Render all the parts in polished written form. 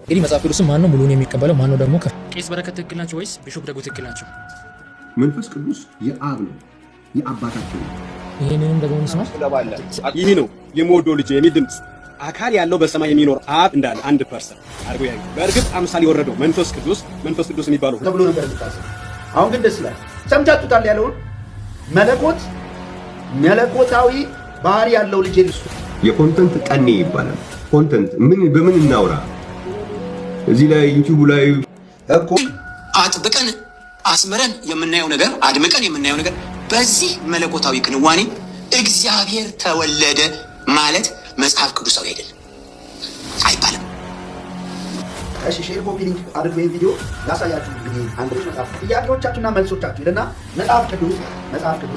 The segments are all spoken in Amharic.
እንግዲህ መጽሐፍ ቅዱስ ማን ነው ሙሉን የሚቀበለው? ማን ነው ደግሞ ቄስ በረከት ትክክል ናቸው ወይስ ቢሾፕ ደጉ ትክክል ናቸው? መንፈስ ቅዱስ የአብ ነው የአባታቸው ነው። ይሄንንም ደግሞ እንስማ። ይህ ነው የምወደው ልጅ የሚል ድምፅ አካል ያለው በሰማይ የሚኖር አብ እንዳለ አንድ ፐርሰን አድርጎ ያዩ። በእርግጥ አምሳል የወረደው መንፈስ ቅዱስ የሚባለው ተብሎ ነበር የሚታሰብ። አሁን ግን ደስ ይላል። ሰምታችሁታል ያለውን መለኮታዊ ባህሪ ያለው ልጅ ልሱ የኮንተንት ቀኔ ይባላል። ኮንተንት በምን እናውራ? እዚህ ላይ ዩቲዩብ ላይ እኮ አጥብቀን አስምረን የምናየው ነገር አድምቀን የምናየው ነገር በዚህ መለኮታዊ ክንዋኔ እግዚአብሔር ተወለደ ማለት መጽሐፍ ቅዱሳዊ አይደለም አይባልም። እሺ ሼር ኮፒ ሊንክ አድርጉ። ይሄን ቪዲዮ ላሳያችሁ። እንግዲህ አንድ መጽሐፍ ጥያቄዎቻችሁና መልሶቻችሁ ይልና መጽሐፍ ቅዱስ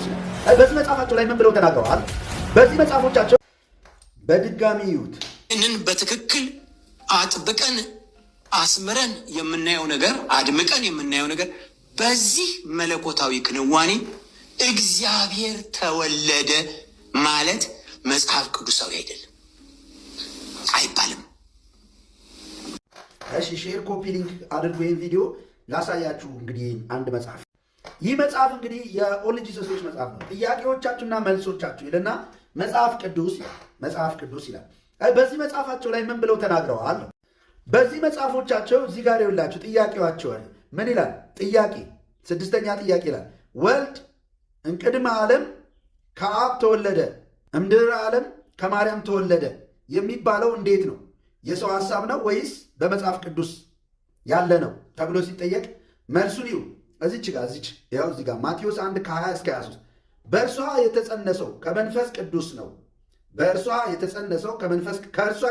ነው። በዚህ መጽሐፋቸው ላይ ምን ብለው ተናግረዋል? በዚህ መጽሐፎቻቸው በድጋሚ ይዩት። እንን በትክክል አጥብቀን አስምረን የምናየው ነገር አድምቀን የምናየው ነገር በዚህ መለኮታዊ ክንዋኔ እግዚአብሔር ተወለደ ማለት መጽሐፍ ቅዱሳዊ አይደለም አይባልም። እሺ ሼር ኮፒ ሊንክ አድርጉ። ይሄን ቪዲዮ ላሳያችሁ። እንግዲህ አንድ መጽሐፍ ይህ መጽሐፍ እንግዲህ የኦንሊ ጂሰሶች መጽሐፍ ነው። ጥያቄዎቻችሁና መልሶቻችሁ ይልና መጽሐፍ ቅዱስ ይላል። በዚህ መጽሐፋቸው ላይ ምን ብለው ተናግረዋል? በዚህ መጽሐፎቻቸው እዚህ ጋር ይውላችሁ ጥያቄዋቸው ምን ይላል? ጥያቄ ስድስተኛ ጥያቄ ይላል ወልድ እንቅድመ ዓለም ከአብ ተወለደ እምድኅረ ዓለም ከማርያም ተወለደ የሚባለው እንዴት ነው? የሰው ሐሳብ ነው ወይስ በመጽሐፍ ቅዱስ ያለ ነው ተብሎ ሲጠየቅ መልሱን ይሁ እዚች ጋር ማቴዎስ 1 ከ20 እስከ 23 በእርሷ የተጸነሰው ከመንፈስ ቅዱስ ነው። ከእርሷ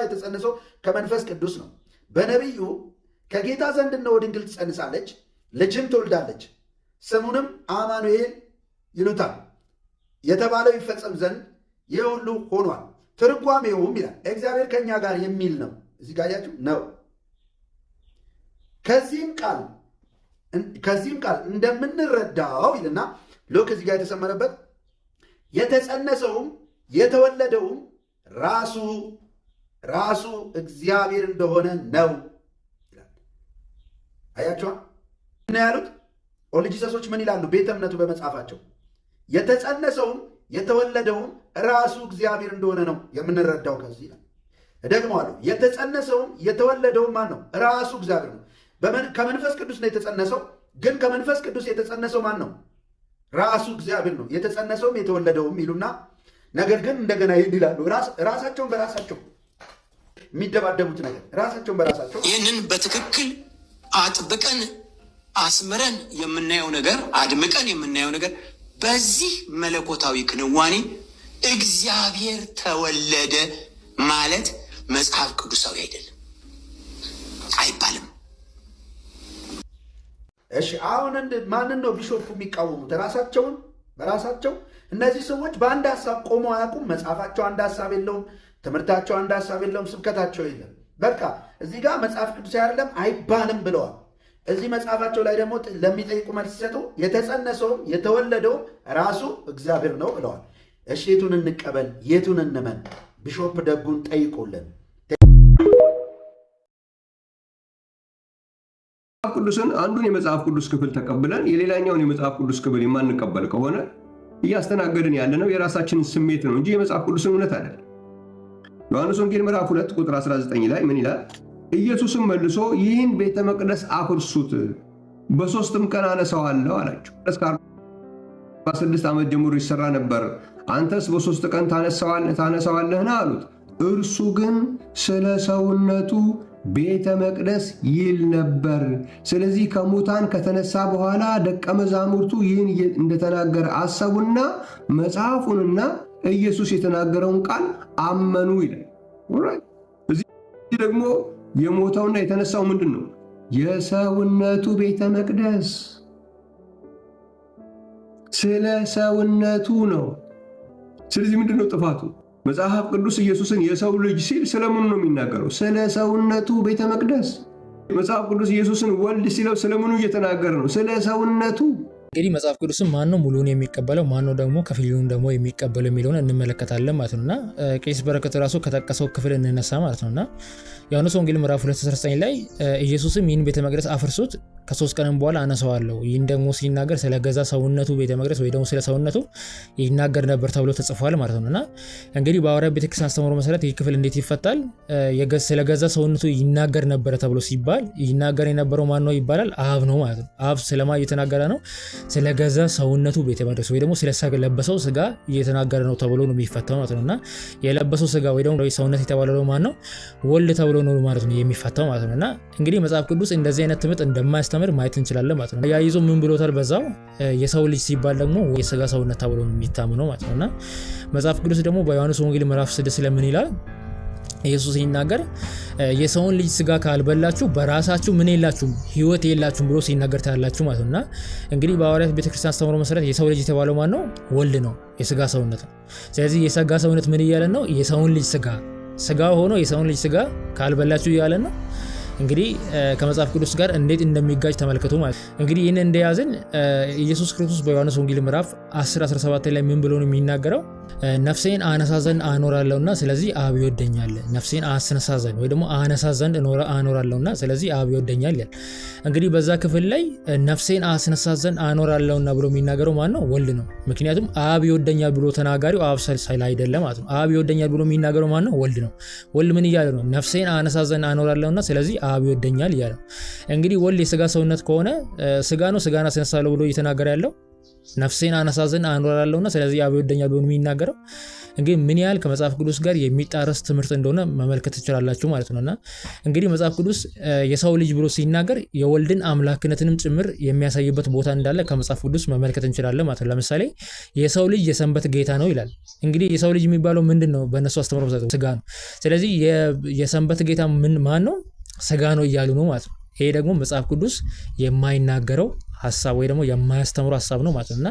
የተጸነሰው ከመንፈስ ቅዱስ ነው። በነቢዩ ከጌታ ዘንድ እነሆ ድንግል ትጸንሳለች፣ ልጅም ትወልዳለች፣ ስሙንም አማኑኤል ይሉታል የተባለው ይፈጸም ዘንድ ይህ ሁሉ ሆኗል። ትርጓሜውም ይላል እግዚአብሔር ከእኛ ጋር የሚል ነው። እዚህ ጋር ያችሁ ነው። ከዚህም ቃል እንደምንረዳው ይልና ሎክ እዚህ ጋር የተሰመረበት የተጸነሰውም የተወለደውም ራሱ እግዚአብሔር እንደሆነ ነው ይላል። አያችኋ ምን ያሉት ኦንሊ ጂሰሶች ምን ይላሉ? ቤተ እምነቱ በመጽሐፋቸው የተጸነሰውም የተወለደውም ራሱ እግዚአብሔር እንደሆነ ነው የምንረዳው። ከዚህ ይላል እደግመዋለሁ። የተጸነሰውም የተወለደውም ማን ነው? ራሱ እግዚአብሔር ነው። ከመንፈስ ቅዱስ ነው የተጸነሰው። ግን ከመንፈስ ቅዱስ የተጸነሰው ማን ነው? ራሱ እግዚአብሔር ነው። የተጸነሰውም የተወለደውም ይሉና ነገር ግን እንደገና ይላሉ ራሳቸውን በራሳቸው የሚደባደቡት ነገር ራሳቸውን በራሳቸው ይህንን በትክክል አጥብቀን አስምረን የምናየው ነገር አድምቀን የምናየው ነገር በዚህ መለኮታዊ ክንዋኔ እግዚአብሔር ተወለደ ማለት መጽሐፍ ቅዱሳዊ አይደለም አይባልም። እሺ አሁን ማንን ነው ቢሾፑ የሚቃወሙት? ራሳቸውን በራሳቸው። እነዚህ ሰዎች በአንድ ሀሳብ ቆመው አያውቁም። መጽሐፋቸው አንድ ሀሳብ የለውም። ትምህርታቸው አንድ ሀሳብ የለውም። ስብከታቸው የለም። በቃ እዚህ ጋር መጽሐፍ ቅዱስ አይደለም አይባልም ብለዋል። እዚህ መጽሐፋቸው ላይ ደግሞ ለሚጠይቁ መልስ ሲሰጡ የተጸነሰውም የተወለደውም ራሱ እግዚአብሔር ነው ብለዋል። እሺ የቱን እንቀበል? የቱን እንመን? ቢሾፕ ደጉን ጠይቁልን። መጽሐፍ ቅዱስን አንዱን የመጽሐፍ ቅዱስ ክፍል ተቀብለን የሌላኛውን የመጽሐፍ ቅዱስ ክፍል የማንቀበል ከሆነ እያስተናገድን ያለነው የራሳችንን ስሜት ነው እንጂ የመጽሐፍ ቅዱስን እውነት አይደለም። ዮሐንስ ወንጌል ምዕራፍ 2 ቁጥር 19 ላይ ምን ይላል? ኢየሱስም መልሶ ይህን ቤተ መቅደስ አፍርሱት፣ በሦስትም ቀን አነሳዋለሁ አላቸው። እስከ 46 ዓመት ጀምሮ ይሰራ ነበር፣ አንተስ በሦስት ቀን ታነሳዋለህን አሉት። እርሱ ግን ስለ ሰውነቱ ቤተ መቅደስ ይል ነበር። ስለዚህ ከሙታን ከተነሳ በኋላ ደቀ መዛሙርቱ ይህን እንደተናገረ አሰቡና መጽሐፉንና ኢየሱስ የተናገረውን ቃል አመኑ ይላል። እዚህ ደግሞ የሞተውና የተነሳው ምንድን ነው? የሰውነቱ ቤተ መቅደስ ስለ ሰውነቱ ነው። ስለዚህ ምንድን ነው ጥፋቱ? መጽሐፍ ቅዱስ ኢየሱስን የሰው ልጅ ሲል ስለምኑ ነው የሚናገረው? ስለ ሰውነቱ ቤተ መቅደስ። መጽሐፍ ቅዱስ ኢየሱስን ወልድ ሲለው ስለምኑ እየተናገረ ነው? ስለ ሰውነቱ። እንግዲህ መጽሐፍ ቅዱስም ማን ነው ሙሉውን የሚቀበለው ማን ነው ደግሞ ከፊሉን ደግሞ የሚቀበለው የሚለውን እንመለከታለን ማለት ነውና ቄስ በረከት ራሱ ከጠቀሰው ክፍል እንነሳ ማለት ነውና ዮሐንስ ወንጌል ምዕራፍ 2:19 ላይ ኢየሱስም ይህን ቤተ መቅደስ አፍርሱት ከ3 ቀንም በኋላ አነሳዋለሁ ይህን ደግሞ ሲናገር ስለገዛ ሰውነቱ ቤተ መቅደስ ወይ ደግሞ ስለ ሰውነቱ ይናገር ነበር ተብሎ ተጽፏል ማለት ነውና እንግዲህ በሐዋርያት ቤተክርስቲያን አስተምሮ መሰረት ይህ ክፍል እንዴት ይፈታል? ስለገዛ ሰውነቱ ይናገር ነበር ተብሎ ሲባል ይናገር የነበረው ማን ነው ይባላል? አብ ነው ማለት ነው። አብ ስለማ እየተናገረ ነው? ስለገዛ ሰውነቱ ቤተ መቅደስ ወይ ደግሞ ስለለበሰው ስጋ እየተናገረ ነው ተብሎ ነው የሚፈታው ማለት ነውና የለበሰው ስጋ ወይ ደግሞ ሰውነት የተባለው ማን ነው? ወልድ ተብሎ ነው ማለት ነው የሚፈታው ማለት ነውና እንግዲህ መጽሐፍ ቅዱስ እንደዚህ አይነት ትምህርት እንደማያስተምር ማየት እንችላለን ማለት ነው። ያይዞ ምን ብሎታል? በዛው የሰው ልጅ ሲባል ደግሞ የስጋ ሰውነት ተብሎ ነው የሚታመነው ማለት ነውና መጽሐፍ ቅዱስ ደግሞ በዮሐንስ ወንጌል ምዕራፍ 6 ለምን ይላል? ኢየሱስ ሲናገር የሰውን ልጅ ስጋ ካልበላችሁ በራሳችሁ ምን የላችሁም ህይወት የላችሁም ብሎ ሲናገር ታያላችሁ ማለት ነውና እንግዲህ በሐዋርያት ቤተክርስቲያን አስተምሮ መሰረት የሰው ልጅ የተባለው ማን ነው? ወልድ ነው፣ የስጋ ሰውነት ነው። ስለዚህ የስጋ ሰውነት ምን እያለ ነው? የሰውን ልጅ ስጋ ሆኖ የሰውን ልጅ ስጋ ካልበላችሁ እያለ ነው። እንግዲህ ከመጽሐፍ ቅዱስ ጋር እንዴት እንደሚጋጭ ተመልከቱ ማለት እንግዲህ ይህን እንደያዝን ኢየሱስ ክርስቶስ በዮሐንስ ወንጌል ምዕራፍ 10:17 ላይ ምን ብሎ ነው የሚናገረው? ነፍሴን አነሳ ዘንድ አኖራለሁና ስለዚህ አብ ይወደኛል። ነፍሴን አስነሳ ዘንድ ወይ ደግሞ አነሳ ዘንድ አኖራለሁና ስለዚህ አብ ይወደኛል ይላል። እንግዲህ በዛ ክፍል ላይ ነፍሴን አስነሳ ዘንድ አኖራለሁና ብሎ የሚናገረው ማን ነው? ወልድ ነው። ምክንያቱም አብ ይወደኛል ብሎ ተናጋሪው አብ ሳይል አይደለም ማለት ነው። አብ ይወደኛል ብሎ የሚናገረው ማን ነው? ወልድ ነው። ወልድ ምን እያለ ነው? ነፍሴን አነሳ ዘንድ አኖራለሁና ስለዚህ አብ ይወደኛል እያለ ነው። እንግዲህ ወልድ የስጋ ሰውነት ከሆነ ስጋ ነው፣ ስጋን አስነሳለሁ ብሎ እየተናገረ ያለው ነፍሴን አነሳ ዘንድ አኖራለሁና ስለዚህ አብ ይወደኛል ብሎ የሚናገረው እንግዲህ ምን ያህል ከመጽሐፍ ቅዱስ ጋር የሚጣረስ ትምህርት እንደሆነ መመልከት ትችላላችሁ ማለት ነውና እንግዲህ መጽሐፍ ቅዱስ የሰው ልጅ ብሎ ሲናገር የወልድን አምላክነትንም ጭምር የሚያሳይበት ቦታ እንዳለ ከመጽሐፍ ቅዱስ መመልከት እንችላለን ማለት ነው። ለምሳሌ የሰው ልጅ የሰንበት ጌታ ነው ይላል። እንግዲህ የሰው ልጅ የሚባለው ምንድነው? በእነሱ አስተምሮ መሰረት ስጋ ነው። ስለዚህ የሰንበት ጌታ ማን ነው? ስጋ ነው እያሉ ነው ማለት ነው። ይሄ ደግሞ መጽሐፍ ቅዱስ የማይናገረው ሐሳብ ወይ ደግሞ የማያስተምሩ ሐሳብ ነው ማለት ነውና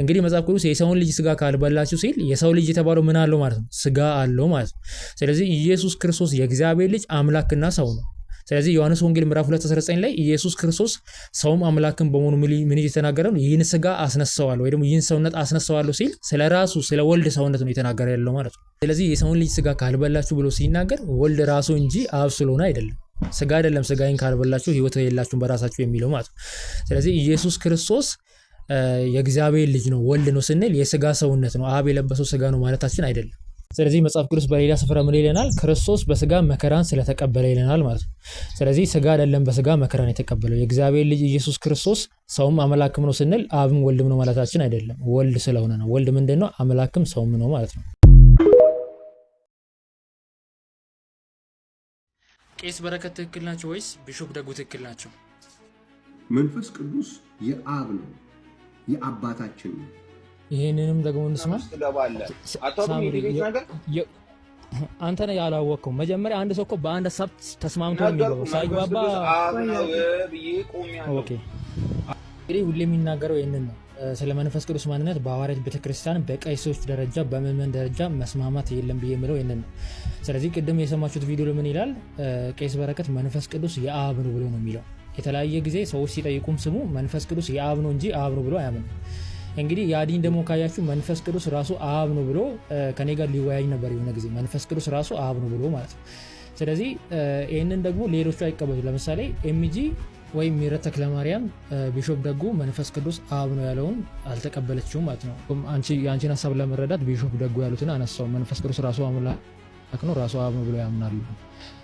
እንግዲህ መጽሐፍ ቅዱስ የሰውን ልጅ ስጋ ካልበላችሁ ሲል የሰው ልጅ የተባለው ምን አለው ማለት ነው? ስጋ አለው ማለት ነው። ስለዚህ ኢየሱስ ክርስቶስ የእግዚአብሔር ልጅ አምላክና ሰው ነው። ስለዚህ ዮሐንስ ወንጌል ምዕራፍ 2:19 ላይ ኢየሱስ ክርስቶስ ሰውም አምላክም በመሆኑ ምን እየተናገረ ነው? ይህን ስጋ አስነሳዋለሁ ወይ ደግሞ ይህን ሰውነት አስነሳዋለሁ ሲል ስለራሱ ስለ ወልድ ሰውነት ነው የተናገረ ያለው ማለት ነው። ስለዚህ የሰውን ልጅ ስጋ ካልበላችሁ ብሎ ሲናገር ወልድ ራሱ እንጂ አብ ስለሆነ አይደለም። ስጋ አይደለም ስጋዬን ካልበላችሁ ህይወት የላችሁም በራሳችሁ የሚለው ማለት ነው። ስለዚህ ኢየሱስ ክርስቶስ የእግዚአብሔር ልጅ ነው፣ ወልድ ነው ስንል የስጋ ሰውነት ነው፣ አብ የለበሰው ስጋ ነው ማለታችን አይደለም። ስለዚህ መጽሐፍ ቅዱስ በሌላ ስፍራ ምን ይለናል? ክርስቶስ በስጋ መከራን ስለተቀበለ ይለናል ማለት ነው። ስለዚህ ስጋ አይደለም በስጋ መከራን የተቀበለው የእግዚአብሔር ልጅ ኢየሱስ ክርስቶስ ሰውም አምላክም ነው ስንል አብም ወልድም ነው ማለታችን አይደለም። ወልድ ስለሆነ ነው። ወልድ ምንድነው? አምላክም ሰውም ነው ማለት ነው። ቄስ በረከት ትክክል ናቸው ወይስ ቢሾፕ ደጉ ትክክል ናቸው? መንፈስ ቅዱስ የአብ ነው፣ የአባታችን ነው። ይሄንንም ደግሞ እንስማ። አንተ ነህ ያላወቅኸው። መጀመሪያ አንድ ሰው እኮ በአንድ ሀሳብ ተስማምቶ ነው ሳይግባባ ኦኬ። እንግዲህ ሁሌ የሚናገረው ይሄንን ነው ስለ መንፈስ ቅዱስ ማንነት በሐዋርያት ቤተክርስቲያን በቀይሶች ደረጃ በምዕመን ደረጃ መስማማት የለም ብዬ የምለው ይሄንን ነው። ስለዚህ ቅድም የሰማችሁት ቪዲዮ ለምን ይላል? ቄስ በረከት መንፈስ ቅዱስ የአብ ነው ብሎ ነው የሚለው። የተለያየ ጊዜ ሰዎች ሲጠይቁም ስሙ መንፈስ ቅዱስ የአብ ነው እንጂ አብ ነው ብሎ አያምንም። እንግዲህ ያዲን ደግሞ ካያችሁ መንፈስ ቅዱስ ራሱ አብ ነው ብሎ ከኔ ጋር ሊወያይ ነበር የሆነ ጊዜ። መንፈስ ቅዱስ ራሱ አብ ነው ብሎ ማለት ነው። ስለዚህ ይህንን ደግሞ ሌሎቹ አይቀበሉ። ለምሳሌ ኤምጂ ወይም ምህረት ተክለማርያም ቢሾፕ ደጉ መንፈስ ቅዱስ አብ ነው ያለውን አልተቀበለችውም ማለት ነው። የአንቺን ሀሳብ ለመረዳት ቢሾፕ ደጉ ያሉትን አነሳው። መንፈስ ቅዱስ ራሱ አምላክ ነው፣ ራሱ አብ ነው ብሎ ያምናሉ።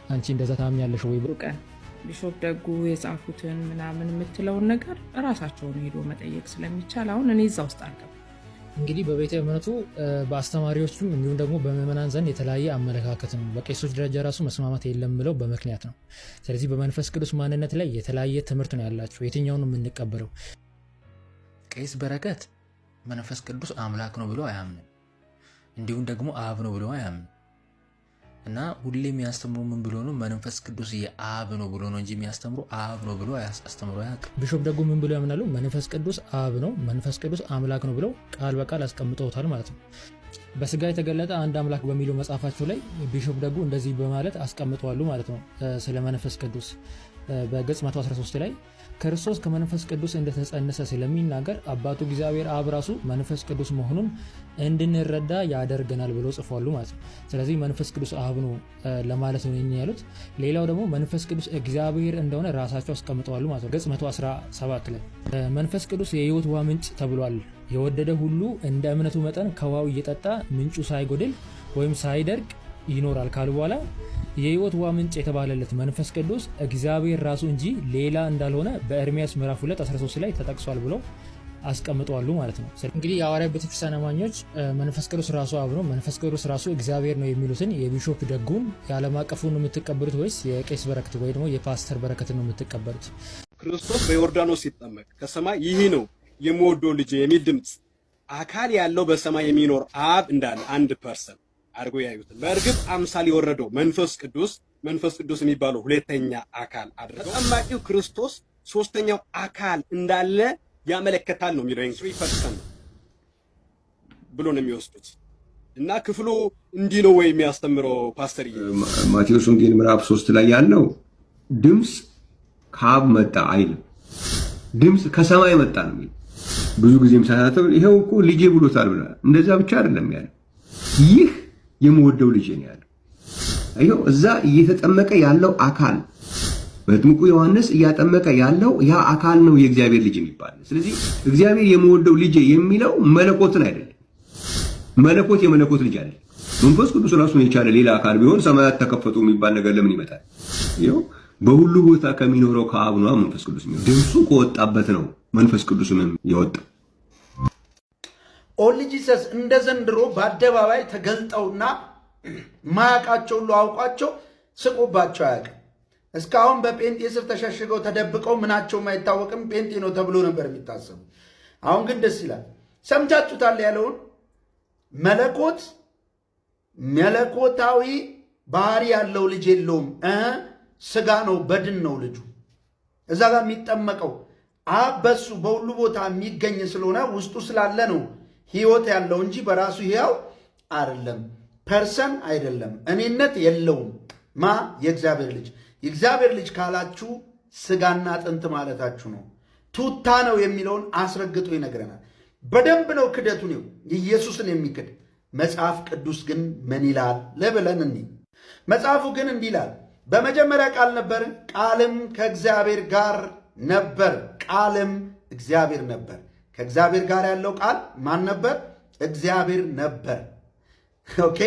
አንቺ እንደዛ ታምኛለሽ ወይ ብሎ ቢሾፕ ደጉ የጻፉትን ምናምን የምትለውን ነገር እራሳቸውን ሄዶ መጠየቅ ስለሚቻል አሁን እኔ እዛ ውስጥ አልገባም። እንግዲህ በቤተ እምነቱ በአስተማሪዎችም እንዲሁም ደግሞ በምዕመናን ዘንድ የተለያየ አመለካከት ነው። በቄሶች ደረጃ ራሱ መስማማት የለም ብለው በምክንያት ነው። ስለዚህ በመንፈስ ቅዱስ ማንነት ላይ የተለያየ ትምህርት ነው ያላቸው። የትኛውን የምንቀበለው? ቄስ በረከት መንፈስ ቅዱስ አምላክ ነው ብሎ አያምንም፣ እንዲሁም ደግሞ አብ ነው ብሎ አያምንም። እና ሁሌ የሚያስተምሩ ምን ብሎ ነው? መንፈስ ቅዱስ የአብ ነው ብሎ ነው እንጂ የሚያስተምሩ አብ ነው ብሎ አስተምሮ አያውቅም። ቢሾፕ ደጉ ምን ብሎ ያምናሉ? መንፈስ ቅዱስ አብ ነው፣ መንፈስ ቅዱስ አምላክ ነው ብለው ቃል በቃል አስቀምጠውታል ማለት ነው። በስጋ የተገለጠ አንድ አምላክ በሚለው መጽሐፋቸው ላይ ቢሾፕ ደጉ እንደዚህ በማለት አስቀምጠዋሉ ማለት ነው። ስለ መንፈስ ቅዱስ በገጽ 113 ላይ ክርስቶስ ከመንፈስ ቅዱስ እንደተጸነሰ ስለሚናገር አባቱ እግዚአብሔር አብ ራሱ መንፈስ ቅዱስ መሆኑን እንድንረዳ ያደርገናል ብሎ ጽፏሉ ማለት ነው። ስለዚህ መንፈስ ቅዱስ አብ ነው ለማለት ነው ያሉት። ሌላው ደግሞ መንፈስ ቅዱስ እግዚአብሔር እንደሆነ ራሳቸው አስቀምጠዋሉ ማለት ነው። ገጽ 117 ላይ መንፈስ ቅዱስ የሕይወት ውሃ ምንጭ ተብሏል። የወደደ ሁሉ እንደ እምነቱ መጠን ከውሃው እየጠጣ ምንጩ ሳይጎድል ወይም ሳይደርቅ ይኖራል ካሉ በኋላ የሕይወት ውሃ ምንጭ የተባለለት መንፈስ ቅዱስ እግዚአብሔር ራሱ እንጂ ሌላ እንዳልሆነ በኤርምያስ ምዕራፍ 2:13 ላይ ተጠቅሷል ብለው አስቀምጠዋሉ ማለት ነው። እንግዲህ የሐዋርያት ቤተክርስቲያን አማኞች መንፈስ ቅዱስ ራሱ አብ ነው፣ መንፈስ ቅዱስ ራሱ እግዚአብሔር ነው የሚሉትን የቢሾፕ ደጉን የዓለም አቀፉን ነው የምትቀበሉት ወይስ የቄስ በረከት ወይ ደግሞ የፓስተር በረከትን ነው የምትቀበሉት? ክርስቶስ በዮርዳኖስ ሲጠመቅ ከሰማይ ይህ ነው የምወደው ልጄ የሚል ድምፅ አካል ያለው በሰማይ የሚኖር አብ እንዳለ አንድ ፐርሰን አድርጎ ያዩትን በእርግጥ አምሳል የወረደው መንፈስ ቅዱስ የሚባለው ሁለተኛ አካል አድርገው ተጠማቂው ክርስቶስ ሶስተኛው አካል እንዳለ ያመለከታል ነው የሚለው 3% ብሎ ነው የሚወስዱት። እና ክፍሉ እንዲህ ነው ወይ የሚያስተምረው ፓስተር? ማቴዎስ ወንጌል ምዕራፍ 3 ላይ ያለው ድምፅ ከአብ መጣ አይልም፣ ድምፅ ከሰማይ መጣ ነው የሚለው። ብዙ ጊዜም ሳያተው ይሄው እኮ ልጄ ብሎታል ብላ እንደዛ ብቻ አይደለም ያለው፣ ይህ የምወደው ልጄ ነው ያለው። አይው እዛ እየተጠመቀ ያለው አካል በጥምቁ ዮሐንስ እያጠመቀ ያለው ያ አካል ነው የእግዚአብሔር ልጅ የሚባል። ስለዚህ እግዚአብሔር የምወደው ልጄ የሚለው መለኮትን አይደለም፣ መለኮት የመለኮት ልጅ አይደለም። መንፈስ ቅዱስ ራሱን የቻለ ሌላ አካል ቢሆን ሰማያት ተከፈቱ የሚባል ነገር ለምን ይመጣል? ይው በሁሉ ቦታ ከሚኖረው ከአብ ነው መንፈስ ቅዱስ ነው። ድምፁ ከወጣበት ነው መንፈስ ቅዱስንም የወጣው። ኦንሊ ጂሰስ እንደ ዘንድሮ በአደባባይ ተገልጠውና ማያውቃቸው ሁሉ አውቋቸው ስቆባቸው አያውቅም። እስካሁን በጴንጤ ስር ተሸሽገው ተደብቀው ምናቸውም አይታወቅም፣ ጴንጤ ነው ተብሎ ነበር የሚታሰቡ። አሁን ግን ደስ ይላል። ሰምታችሁታል ያለውን መለኮታዊ ባህሪ ያለው ልጅ የለውም፣ ስጋ ነው፣ በድን ነው ልጁ። እዛ ጋር የሚጠመቀው አብ በሱ በሁሉ ቦታ የሚገኝ ስለሆነ ውስጡ ስላለ ነው ህይወት ያለው እንጂ በራሱ ሕያው አይደለም፣ ፐርሰን አይደለም፣ እኔነት የለውም። የእግዚአብሔር ልጅ የእግዚአብሔር ልጅ ካላችሁ ስጋና አጥንት ማለታችሁ ነው። ቱታ ነው የሚለውን አስረግጦ ይነግረናል። በደንብ ነው ክደቱ ነው ኢየሱስን የሚክድ። መጽሐፍ ቅዱስ ግን ምን ይላል ለብለን እኒ መጽሐፉ ግን እንዲህ ይላል፣ በመጀመሪያ ቃል ነበር፣ ቃልም ከእግዚአብሔር ጋር ነበር፣ ቃልም እግዚአብሔር ነበር። ከእግዚአብሔር ጋር ያለው ቃል ማን ነበር? እግዚአብሔር ነበር። ኦኬ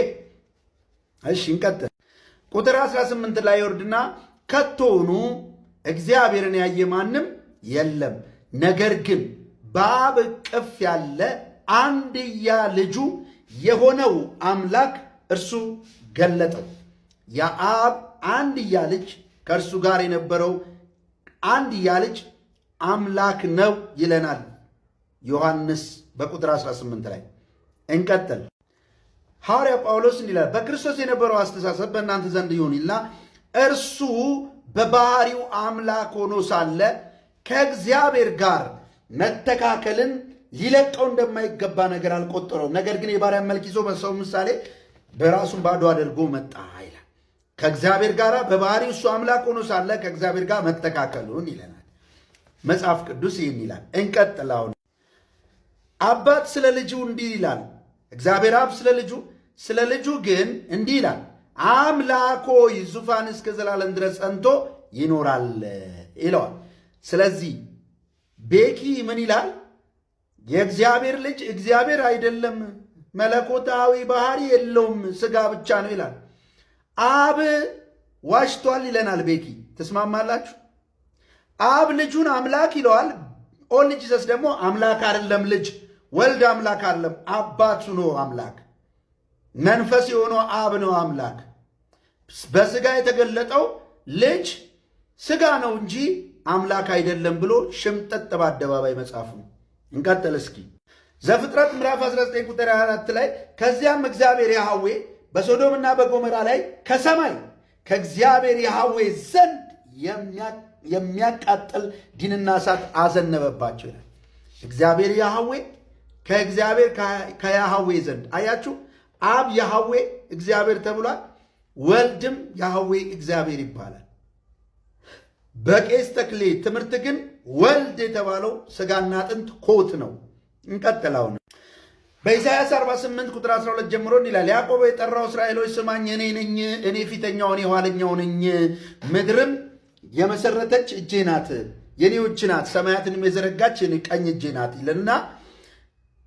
እሺ እንቀጥል። ቁጥር 18 ላይ ይወርድና ከቶውኑ እግዚአብሔርን ያየ ማንም የለም፣ ነገር ግን በአብ እቅፍ ያለ አንድያ ልጁ የሆነው አምላክ እርሱ ገለጠው። የአብ አንድያ ልጅ ከእርሱ ጋር የነበረው አንድያ ልጅ አምላክ ነው ይለናል ዮሐንስ በቁጥር 18 ላይ። እንቀጥል። ሐዋርያ ጳውሎስ እንዲህ ይላል፣ በክርስቶስ የነበረው አስተሳሰብ በእናንተ ዘንድ ይሁን ይልና እርሱ በባህሪው አምላክ ሆኖ ሳለ ከእግዚአብሔር ጋር መተካከልን ሊለቀው እንደማይገባ ነገር አልቆጠረውም። ነገር ግን የባሪያን መልክ ይዞ በሰው ምሳሌ በራሱን ባዶ አድርጎ መጣ ይላል። ከእግዚአብሔር ጋር በባህሪው እሱ አምላክ ሆኖ ሳለ ከእግዚአብሔር ጋር መተካከሉን ይለናል መጽሐፍ ቅዱስ ይህን ይላል። እንቀጥል። አሁን አባት ስለ ልጁ እንዲህ ይላል፣ እግዚአብሔር አብ ስለ ልጁ ግን እንዲህ ይላል፣ አምላክ ሆይ ዙፋን እስከ ዘላለም ድረስ ጸንቶ ይኖራል ይለዋል። ስለዚህ ቤኪ ምን ይላል? የእግዚአብሔር ልጅ እግዚአብሔር አይደለም፣ መለኮታዊ ባህሪ የለውም፣ ስጋ ብቻ ነው ይላል። አብ ዋሽቷል ይለናል ቤኪ። ትስማማላችሁ? አብ ልጁን አምላክ ይለዋል። ኦንሊ ጂሰስ ደግሞ አምላክ አይደለም ልጅ፣ ወልድ አምላክ አይደለም፣ አባቱ ነው አምላክ። መንፈስ የሆነው አብ ነው አምላክ። በስጋ የተገለጠው ልጅ ስጋ ነው እንጂ አምላክ አይደለም ብሎ ሽምጠጥ በአደባባይ መጽሐፉ። እንቀጥል እስኪ። ዘፍጥረት ምዕራፍ 19 ቁጥር 24 ላይ ከዚያም እግዚአብሔር ያህዌ በሶዶምና በጎሞራ ላይ ከሰማይ ከእግዚአብሔር ያህዌ ዘንድ የሚያቃጥል ዲንና እሳት አዘነበባቸው ይላል። እግዚአብሔር ያህዌ ከእግዚአብሔር ከያህዌ ዘንድ። አያችሁ፣ አብ ያህዌ እግዚአብሔር ተብሏል። ወልድም ያህዌ እግዚአብሔር ይባላል። በቄስ ተክሌ ትምህርት ግን ወልድ የተባለው ሥጋና አጥንት ኮት ነው። እንቀጥላው ነው። በኢሳይያስ 48 ቁጥር 12 ጀምሮ ይላል፣ ያዕቆብ የጠራው እስራኤሎች ስማኝ፣ እኔ ነኝ፣ እኔ ፊተኛው፣ እኔ ኋለኛው ነኝ። ምድርም የመሰረተች እጄ ናት፣ የኔ እጅ ናት፣ ሰማያትንም የዘረጋች የኔ ቀኝ እጄ ናት ይልና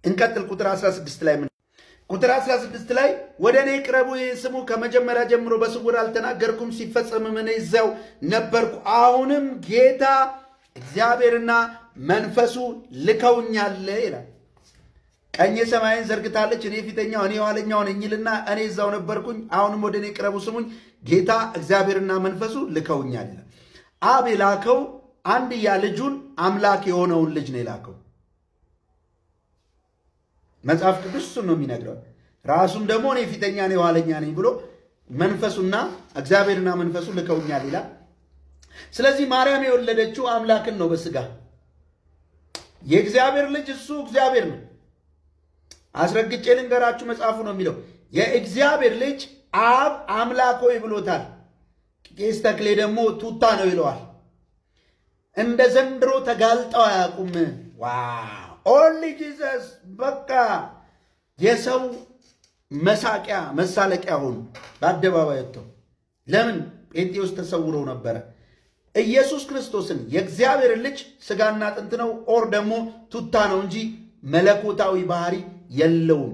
እንቀጥል። ቁጥር 16 ላይ ቁጥር 16 ላይ ወደ እኔ ቅረቡ ስሙ፣ ከመጀመሪያ ጀምሮ በስውር አልተናገርኩም፣ ሲፈጸምም እኔ እዚያው ነበርኩ። አሁንም ጌታ እግዚአብሔርና መንፈሱ ልከውኛል ይላል። ቀኜ ሰማይን ዘርግታለች፣ እኔ ፊተኛው እኔ ኋለኛው ነኝ ይልና እኔ እዛው ነበርኩኝ። አሁንም ወደ እኔ ቅረቡ ስሙኝ፣ ጌታ እግዚአብሔርና መንፈሱ ልከውኛል ይላል። አብ የላከው አንድያ ልጁን አምላክ የሆነውን ልጅ ነው የላከው። መጽሐፍ ቅዱስ እሱን ነው የሚነግረው። ራሱም ደግሞ እኔ ፊተኛ እኔ ኋለኛ ነኝ ብሎ መንፈሱና እግዚአብሔርና መንፈሱ ልከውኛል ይላል። ስለዚህ ማርያም የወለደችው አምላክን ነው በስጋ። የእግዚአብሔር ልጅ እሱ እግዚአብሔር ነው። አስረግጬ ልንገራችሁ፣ መጽሐፉ ነው የሚለው የእግዚአብሔር ልጅ አብ አምላክ ሆይ ብሎታል። ቄስ ተክሌ ደግሞ ቱታ ነው ይለዋል። እንደ ዘንድሮ ተጋልጠው አያውቁም። ዋው ኦንሊ ጂሰስ በቃ የሰው መሳቂያ መሳለቂያ ሆኑ። በአደባባይ ወጥተው ለምን ጴንጤ ውስጥ ተሰውረው ነበረ። ኢየሱስ ክርስቶስን የእግዚአብሔር ልጅ ሥጋና አጥንት ነው ኦር ደግሞ ቱታ ነው እንጂ መለኮታዊ ባህሪ የለውም።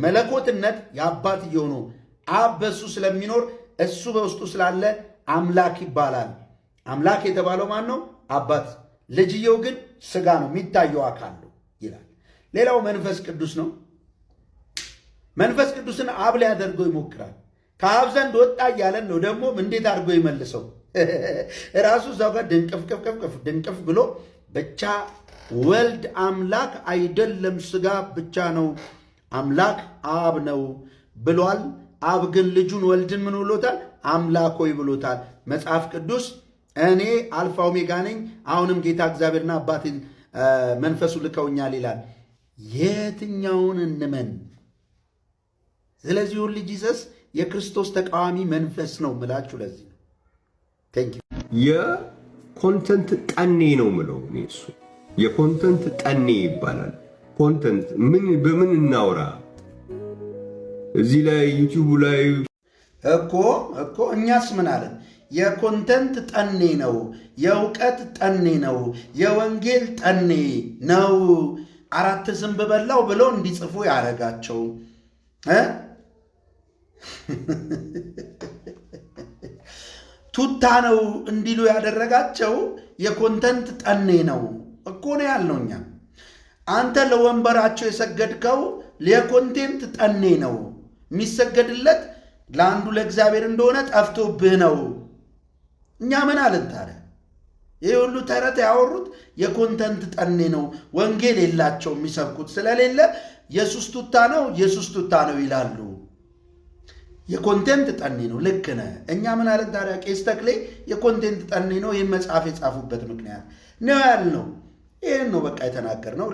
መለኮትነት የአባትየው ነው። አብ በእሱ ስለሚኖር እሱ በውስጡ ስላለ አምላክ ይባላል። አምላክ የተባለው ማን ነው? አባት። ልጅየው ግን ሥጋ ነው፣ የሚታየው አካል ነው ይላል። ሌላው መንፈስ ቅዱስ ነው። መንፈስ ቅዱስን አብ ላይ አድርጎ ይሞክራል። ከአብ ዘንድ ወጣ እያለን ነው። ደግሞ እንዴት አድርጎ ይመልሰው? ራሱ እዛው ጋር ድንቅፍ ብሎ ብቻ ወልድ አምላክ አይደለም፣ ሥጋ ብቻ ነው፣ አምላክ አብ ነው ብሏል። አብ ግን ልጁን ወልድን ምን ብሎታል? አምላክ ሆይ ብሎታል። መጽሐፍ ቅዱስ እኔ አልፋ ኦሜጋ ነኝ፣ አሁንም ጌታ እግዚአብሔርና አባት መንፈሱ ልከውኛል ይላል። የትኛውን እንመን? ስለዚህ ሁሉ ጂሰስ የክርስቶስ ተቃዋሚ መንፈስ ነው ምላችሁ። ለዚህ ነው የኮንተንት ጠኔ ነው ምለው እሱ የኮንተንት ጠኔ ይባላል። ኮንተንት በምን እናውራ? እዚህ ላይ ዩቲዩብ ላይ እኮ እኛስ ምን አለን? የኮንተንት ጠኔ ነው፣ የእውቀት ጠኔ ነው፣ የወንጌል ጠኔ ነው። 4 ዝንብ በላው ብሎ እንዲጽፉ ያደረጋቸው ቱታ ነው እንዲሉ ያደረጋቸው የኮንተንት ጠኔ ነው እኮ ነው ያልነው እኛ። አንተ ለወንበራቸው የሰገድከው የኮንቴንት ጠኔ ነው። የሚሰገድለት ለአንዱ ለእግዚአብሔር እንደሆነ ጠፍቶብህ ነው። እኛ ምን አለን ታዲያ? ይህ ሁሉ ተረት ያወሩት የኮንተንት ጠኔ ነው። ወንጌል የላቸው የሚሰብኩት ስለሌለ ኢየሱስ ቱታ ነው፣ ኢየሱስ ቱታ ነው ይላሉ። የኮንቴንት ጠኔ ነው። ልክ ነህ። እኛ ምን አለን ታዲያ? ቄስ ተክሌ የኮንቴንት ጠኔ ነው። ይህን መጽሐፍ የጻፉበት ምክንያት ነው ያልነው። ይህን ነው በቃ የተናገርነው።